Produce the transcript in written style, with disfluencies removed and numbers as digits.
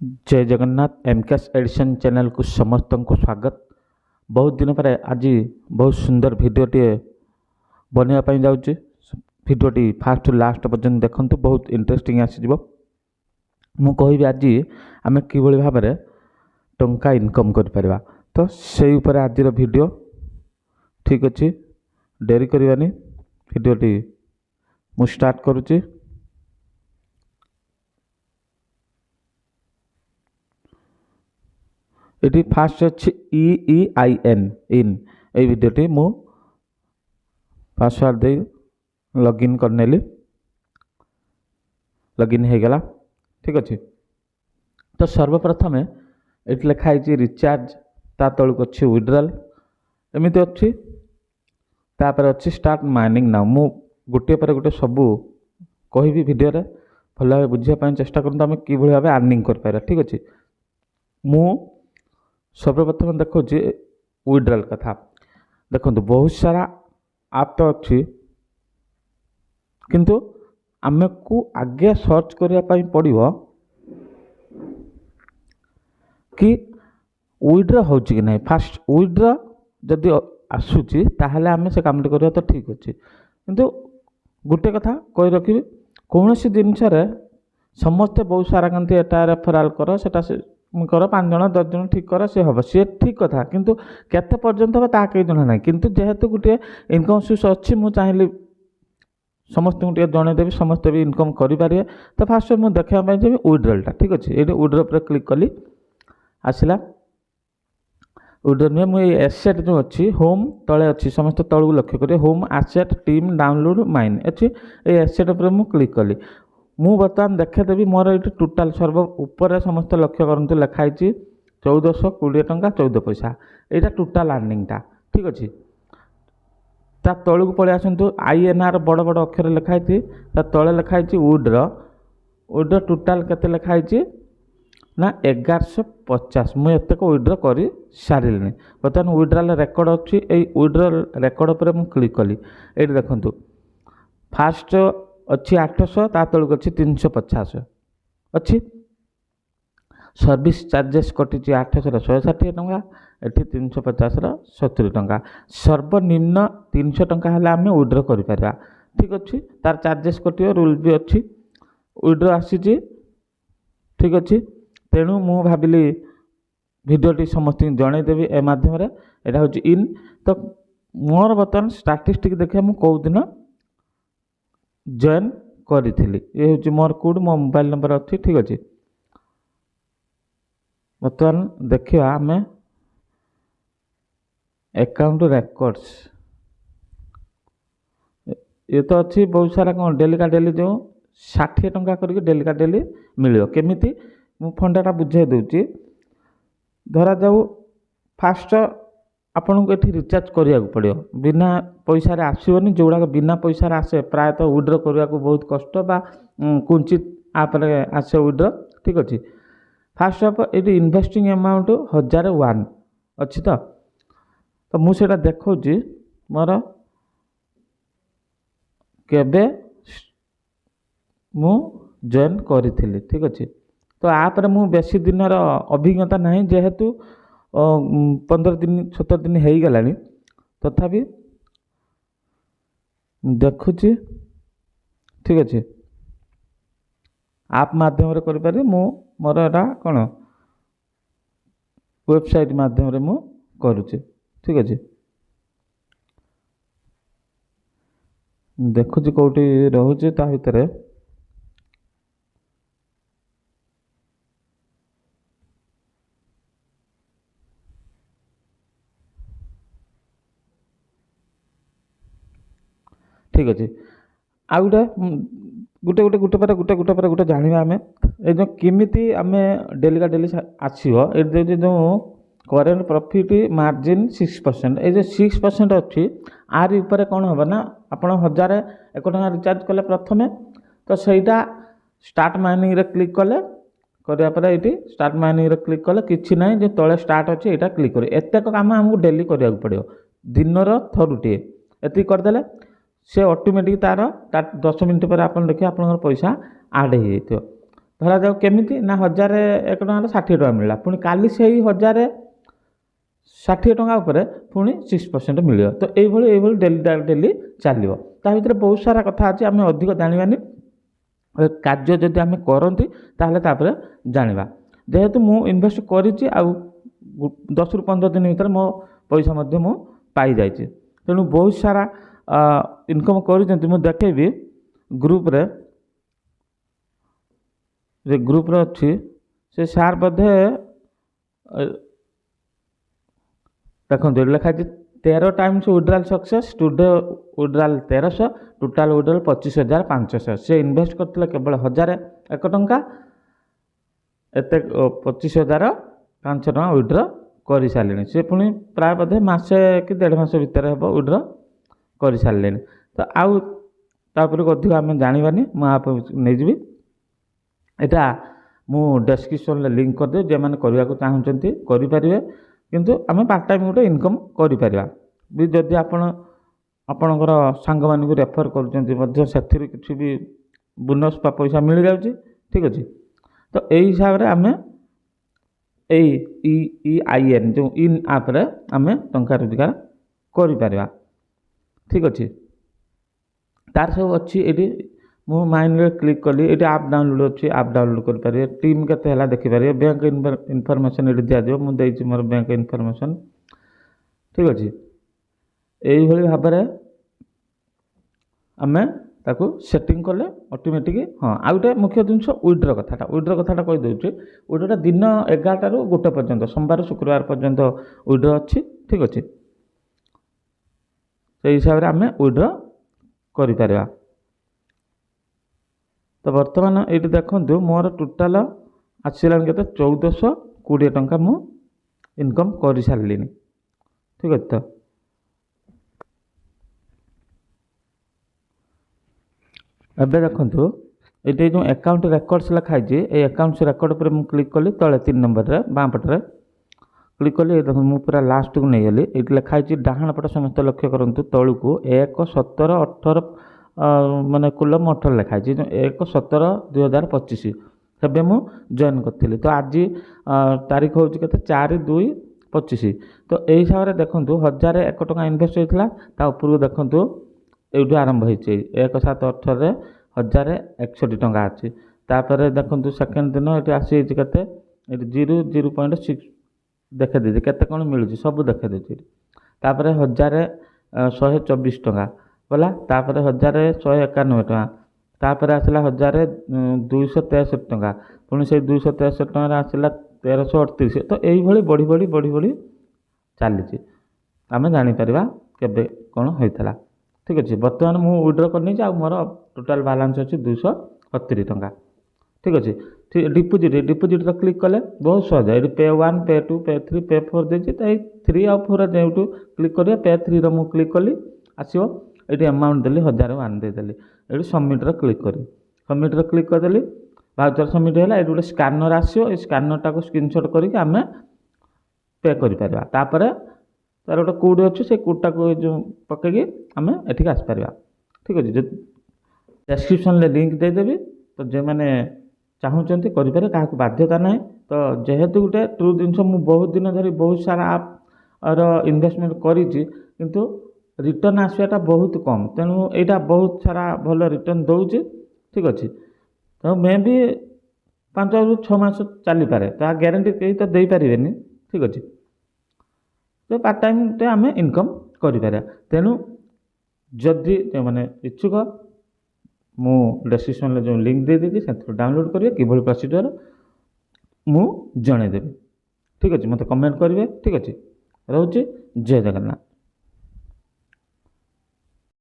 जय Jagannath MKS addition channel को समस्त को स्वागत। बहुत दिन पर आज बहुत सुंदर भिडटे बनवाई जाऊँगी। भिडटी फास्ट टू लास्ट पर्यटन देखते बहुत इंटरेस्टिंग आसीज। मु कहि आज आम कि भाव में टंका इनकम कर तो से उपर आज वीडियो ठीक अच्छे। डेरी करवानी भिडटी मु स्टार्ट करुच्ची। ये फास्ट अच्छी EEIN इन ये भिडटी मु पासवर्ड दे लॉगिन करनेली लॉगिन हो गला ठीक अच्छे। तो सर्वप्रथम ये लिखाई रिचार्ज ता तलक अच्छी विड्रॉल एमती अच्छी तापर अच्छी स्टार्ट माइनिंग नाउ। मु गोटे पर गोटे सबू कहि वीडियो रे भल भाव बुझापी चेष्टा करूँ आम कि भाव अर्निंग कर ठीक अच्छे। मु सर्वप्रथम देखो विड्रॉल कथा देखो बहुत सारा आप तो अच्छी किंतु आम को आगे सर्च करने पड़ो कि विड्रॉ हो कि नहीं। फास्ट विड्रॉ जदि आसूची ताहले आम से काम करवा तो ठीक अच्छे किंतु गोटे कथा कही रखी कौन सी जिनस समस्ते बहुत सारा कहते एटा रेफराल कर सेटा कर 5 जन 10 जन ठीक कर सी हम सी ठीक कथा किंतु केते पर्यंत हम ता कई जना ना। किंतु जेहेतु गोटे इनकम सोर्स अच्छी मु चाहिए समस्त को जनईदेवी समस्ते भी इनकम करें। तो फास्ट मुझे देखापी जी विड्रॉलटा ठीक अच्छे। ये विड्रॉ पर क्लिक कली आसला विड्रॉ नुहे मुझे एसेट जो अच्छी होम तले अच्छी समस्त तलू लक्ष्य करें home asset team download mine अच्छी ये एसेट पर मुझे क्लिक कली। मु बर्तमान देखेदेवी मोर ये टोटाल सर्व उपर समस्त लक्ष्य करते लिखाई 1420 टंका 14 पैसा यहाँ टोटाल अर्निंगटा ठीक अच्छे। ता तलू पलि आसतु INR बड़ बड़ अक्षर लिखाई तले लिखाई विड्रॉ टोटाल केते लिखाई ना 1150 मुझे एतक विड्रॉ कर सारे। बर्तमान विड्रॉल रेकर्ड अच्छी विड्रॉ रेकर्ड पर मुझे क्लिक कली ये देखु फास्ट अच्छी 800 ता तलक अच्छी 350 अच्छी सर्विस चार्जेस कटी 800 160 टंका एटी 350 70 टंका सर्वनिम्न 300 टंका है आम विड्रॉ कर ठीक अच्छे। तार चार्जेस कटो रूल भी अच्छी विड्रॉ आसी ठीक अच्छे। तेणु मु भाविली भिडियोटी समस्त जनईदेवी ए मध्यम यहाँ हूँ इन। तो मोर बर्तमान स्टाटिस्टिक देखिए मुझे कौ दिन जॉइन करी ये हूँ मोर कोड मो मोबाइल नंबर अच्छी ठीक अच्छे। बर्तमान देखा आम अकाउंट रेकॉर्ड्स ये तो अच्छी बहुत सारा कौन डेली का डेली जो 60 टंका करके डेली का डेली मिल केमी मु फंडाटा बुझाई दूची। धरा जाऊ फास्ट आपन को ये रिचार्ज करिया पड़ो बिना पैसा रे आसोनी जोड़ा बिना पैसा आसे प्रायतः विड्रॉ करने को बहुत कष्ट बा कुंचित आप आसे विड्रॉ ठीक अच्छे। फास्ट ऑफ ये इन्वेस्टिंग अमाउंट 1001 अच्छी तो मुझे देखा मोर केबे मु जॉइन करी ठीक अच्छे। तो आप मु बेसी दिन अभिज्ञता नहीं जेहेतु 15 दिन 17 दिन हो गला तथापि देखुची ठीक अच्छे। आप माध्यम करें मु मोर एटा कौन वेबसाइट माध्यम मु करुचे ठीक अच्छे। देखुची कौटी रोचे ता भितर ठीक अच्छे। आ गोटे गोटे गोटे गोटे पर गोटे गोटे पर गोटे जाना आम ये किमिति आम डेली का डेली आसो ये जो करेन्ट प्रॉफिट मार्जिन 6% ये जो 6% अच्छी आर ऊपर कौन हम ना आप 1000 1 टଙ୍କା रिचार्ज कले प्रथमे तो सहीटा स्टार्ट माइनिंग रे क्लिक कले कराया ये स्टार्ट माइनिंग रे क्लिक कले कि ना जो तले स्टार्ट अच्छे यहाँ क्लिक कर एतक कम आमको डेली करा पड़ो दिनर थरुटे ये करदे से ऑटोमेटिक तार 10 मिनट पर आप देखिए आप पैसा आड हो। ଧରାଯାଉ କେମିତି ନା 1001 ଟଙ୍କାର 60 ଟଙ୍କା ମିଳିଲା, ପୁଣି କାଲି ସେଇ 1060 ଟଙ୍କା ଉପରେ ପୁଣି 6% ମିଳିବ। ତ এইଭଳି ଡେଲି ଚାଲିବ। ତା ଭିତରେ ବହୁତ ସାରା କଥା ଅଛି, ଆମେ ଅଧିକ ଜାଣିବାନି। କାର୍ଯ୍ୟ ଯଦି ଆମେ କରନ୍ତି ତାହେଲେ ତାପରେ ଜାଣିବା। ଯେହେତୁ ମୁଁ ଇନଭେଷ୍ଟ କରିଛି ଆଉ 10ରୁ 15 ଦିନ ଭିତରେ ମୋ ପଇସା ମଧ୍ୟ ମୁଁ ପାଇଯାଇଛି, ତେଣୁ ବହୁତ ସାରା ଇନକମ୍ କରିଛନ୍ତି। ମୁଁ ଦେଖେଇବି ଗ୍ରୁପରେ, ଯେ ଗ୍ରୁପରେ ଅଛି ସେ ସାର୍ ବୋଧେ ଦେଖନ୍ତୁ ଏଠି ଲେଖା ଅଛି 13 Times withdrawal success, today withdrawal 1300, total withdrawal 25,500। ସେ ଇନଭେଷ୍ଟ କରିଥିଲେ କେବଳ 1001 ଟଙ୍କା, ଏତେ 25,500 ଟଙ୍କା ୱିଡ୍ର କରିସାରିଲେଣି। ସେ ପୁଣି ପ୍ରାୟ ବୋଧେ ମାସେ କି 1.5 ମାସ ଭିତରେ ହେବ ୱିଡ୍ର କରିସାରିଲେଣି। ତ ଆଉ ତାପରେ ଅଧିକ ଆମେ ଜାଣିବାନି, ମୁଁ ଆପ୍ ନେଇଯିବି। ଏଇଟା ମୁଁ ଡେସ୍କ୍ରିପସନ୍ରେ ଲିଙ୍କ୍ କରିଦେବି, ଯେଉଁମାନେ କରିବାକୁ ଚାହୁଁଛନ୍ତି କରିପାରିବେ। କିନ୍ତୁ ଆମେ ପାର୍ଟ ଟାଇମ୍ ଗୋଟେ ଇନକମ୍ କରିପାରିବା ବି। ଯଦି ଆପଣଙ୍କର ସାଙ୍ଗମାନଙ୍କୁ ରେଫର୍ କରୁଛନ୍ତି ମଧ୍ୟ ସେଥିରୁ କିଛି ବି ବୋନସ୍ ବା ପଇସା ମିଳିଯାଉଛି, ଠିକ୍ ଅଛି। ତ ଏଇ ହିସାବରେ ଆମେ ଏଇ EIN ଯେଉଁ ଇନ୍ ଆପ୍ରେ ଆମେ ଟଙ୍କା ରୋଜଗାର କରିପାରିବା, ଠିକ୍ ଅଛି। ତାର ସବୁ ଅଛି ଏଠି। ମୁଁ ମାଇଣ୍ଡରେ କ୍ଲିକ୍ କଲି, ଏଠି ଆପ୍ ଡାଉନଲୋଡ଼ ଅଛି, ଆପ୍ ଡାଉନଲୋଡ଼ କରିପାରିବେ। ଟିମ୍ କେତେ ହେଲା ଦେଖିପାରିବେ। ବ୍ୟାଙ୍କ ଇନଫର୍ମେସନ୍ ଏଠି ଦିଆଯିବ, ମୁଁ ଦେଇଛି ମୋର ବ୍ୟାଙ୍କ ଇନଫର୍ମେସନ୍, ଠିକ୍ ଅଛି। এইଭଳି ଭାବରେ ଆମେ ତାକୁ ସେଟିଂ କଲେ ଅଟୋମେଟିକ୍। ହଁ, ଆଉ ଗୋଟେ ମୁଖ୍ୟ ଜିନିଷ ୱିଡ୍ର କଥାଟା କହିଦେଉଛି। ୱିଡ୍ରଟା ଦିନ 11ଟାରୁ 1 ପର୍ଯ୍ୟନ୍ତ, ସୋମବାର ଶୁକ୍ରବାର ପର୍ଯ୍ୟନ୍ତ ୱିଡ୍ର ଅଛି, ଠିକ୍ ଅଛି। ସେଇ ହିସାବରେ ଆମେ ୱିଡ୍ର କରିପାରିବା। ତ ବର୍ତ୍ତମାନ ଏଇଠି ଦେଖନ୍ତୁ ମୋର ଟୋଟାଲ୍ ଆସିଲାଣି କେତେ 1420 ଟଙ୍କା ମୁଁ ଇନକମ୍ କରିସାରିଲିଣି, ଠିକ୍ ଅଛି। ତ ଏବେ ଦେଖନ୍ତୁ ଏଇଠି ଯେଉଁ ଆକାଉଣ୍ଟ ରେକର୍ଡ଼ସ୍ ଲେଖା ହେଇଛି, ଏଇ ଆକାଉଣ୍ଟସ୍ ରେକର୍ଡ଼ ଉପରେ ମୁଁ କ୍ଲିକ୍ କଲି। ତଳେ 3 ନମ୍ବରରେ ବାଁ ପଟରେ କ୍ଲିକ୍ କଲି। ଦେଖନ୍ତୁ ମୁଁ ପୁରା ଲାଷ୍ଟକୁ ନେଇଗଲି। ଏଇଠି ଲେଖା ହେଇଛି ଡାହାଣ ପଟ ସମସ୍ତେ ଲକ୍ଷ୍ୟ କରନ୍ତୁ, ତଳକୁ 1/17/18 ମାନେ କୁଲମ 18 ଲେଖା ହେଇଛି। 1/17/2025 ସେବେ ମୁଁ ଜଏନ୍ କରିଥିଲି। ତ ଆଜି ତାରିଖ ହେଉଛି କେତେ 4/2/25। ତ ଏଇ ହିସାବରେ ଦେଖନ୍ତୁ 1001 ଟଙ୍କା ଇନଭେଷ୍ଟ ହେଇଥିଲା, ତା ଉପରକୁ ଦେଖନ୍ତୁ ଏଇଠୁ ଆରମ୍ଭ ହେଇଛି 1/7/18ରେ 1061 ଟଙ୍କା ଅଛି। ତାପରେ ଦେଖନ୍ତୁ ସେକେଣ୍ଡ ଦିନ ଏଠି ଆସିଯାଇଛି କେତେ, ଏଠି 0.6 ଦେଖାଇ ଦେଇଛି, କେତେ କ'ଣ ମିଳୁଛି ସବୁ ଦେଖାଇ ଦେଇଛି। ତାପରେ 1124 ଟଙ୍କା ଗଲା, ତାପରେ 1191 ଟଙ୍କା, ତାପରେ ଆସିଲା 1263 ଟଙ୍କା, ପୁଣି ସେଇ 263 ଟଙ୍କାରେ ଆସିଲା 1338। ତ ଏଇଭଳି ବଢ଼ି ଚାଲିଛି। ଆମେ ଜାଣିପାରିବା କେବେ କ'ଣ ହୋଇଥିଲା, ଠିକ୍ ଅଛି। ବର୍ତ୍ତମାନ ମୁଁ ୱିଡ୍ର କରିନେଇଛି, ଆଉ ମୋର ଟୋଟାଲ୍ ବାଲାନ୍ସ ଅଛି 270 ଟଙ୍କା, ଠିକ୍ ଅଛି। ଡିପୋଜିଟ୍ରେ କ୍ଲିକ୍ କଲେ ବହୁତ ସହଜ। ଏଠି ପେ 1, ପେ 2, ପେ 3, ପେ 4 ଦେଇଛି। ତ ଏଇ 3 ଆଉ 4 ଯେଉଁଠୁ କ୍ଲିକ୍ କରିବେ, ପେ 3ର ମୁଁ କ୍ଲିକ୍ କଲି, ଆସିବ। ଏଠି ଆମାଉଣ୍ଟ ଦେଲି 1001 ଦେଇଦେଲି। ଏଠି ସବମିଟ୍ରେ କ୍ଲିକ୍ କରିବି, ସବମିଟ୍ରେ କ୍ଲିକ୍ କରିଦେଲି, ଭାଉଚର୍ ସବମିଟ୍ ହେଲା। ଏଠି ଗୋଟେ ସ୍କାନର ଆସିବ, ଏଇ ସ୍କାନରଟାକୁ ସ୍କ୍ରିନଶଟ୍ କରିକି ଆମେ ପେ କରିପାରିବା। ତାପରେ ତାର ଗୋଟେ କୋଡ଼୍ ଅଛି, ସେ କୋଡ଼୍ଟାକୁ ଯେଉଁ ପକେଇକି ଆମେ ଏଠିକି ଆସିପାରିବା, ଠିକ୍ ଅଛି। ଡେସ୍କ୍ରିପସନ୍ରେ ଲିଙ୍କ୍ ଦେଇଦେବି। ତ ଯେଉଁମାନେ ଚାହୁଁଛନ୍ତି କରିପାରିବେ, କାହାକୁ ବାଧ୍ୟତା ନାହିଁ। ତ ଯେହେତୁ ଗୋଟେ ଟ୍ରୁ ଜିନିଷ, ମୁଁ ବହୁତ ଦିନ ଧରି ବହୁତ ସାରା ଆପ୍ର ଇନଭେଷ୍ଟମେଣ୍ଟ କରିଛି, କିନ୍ତୁ ରିଟର୍ନ ଆସିବାଟା ବହୁତ କମ୍। ତେଣୁ ଏଇଟା ବହୁତ ସାରା ଭଲ ରିଟର୍ନ ଦେଉଛି, ଠିକ୍ ଅଛି। ତ ମେ ବି 5ରୁ 6 ମାସ ଚାଲିପାରେ, ତା ଗ୍ୟାରେଣ୍ଟି କେହି ତ ଦେଇପାରିବେନି, ଠିକ୍ ଅଛି। ତ ପାର୍ଟ ଟାଇମ୍ରେ ଆମେ ଇନକମ୍ କରିପାରିବା। ତେଣୁ ଯଦି ଯେଉଁମାନେ ଇଚ୍ଛୁକ, ମୁଁ ଡେସ୍କ୍ରିପସନ୍ରେ ଯେଉଁ ଲିଙ୍କ୍ ଦେଇଦେଇଛି ସେଥିରୁ ଡାଉନଲୋଡ଼୍ କରିବେ। କିଭଳି ପ୍ରୋସିଡ଼ିଅର୍ ମୁଁ ଜଣାଇଦେବି, ଠିକ୍ ଅଛି। ମୋତେ କମେଣ୍ଟ କରିବେ, ଠିକ୍ ଅଛି। ରହୁଛି, ଜୟ ଜଗନ୍ନାଥ।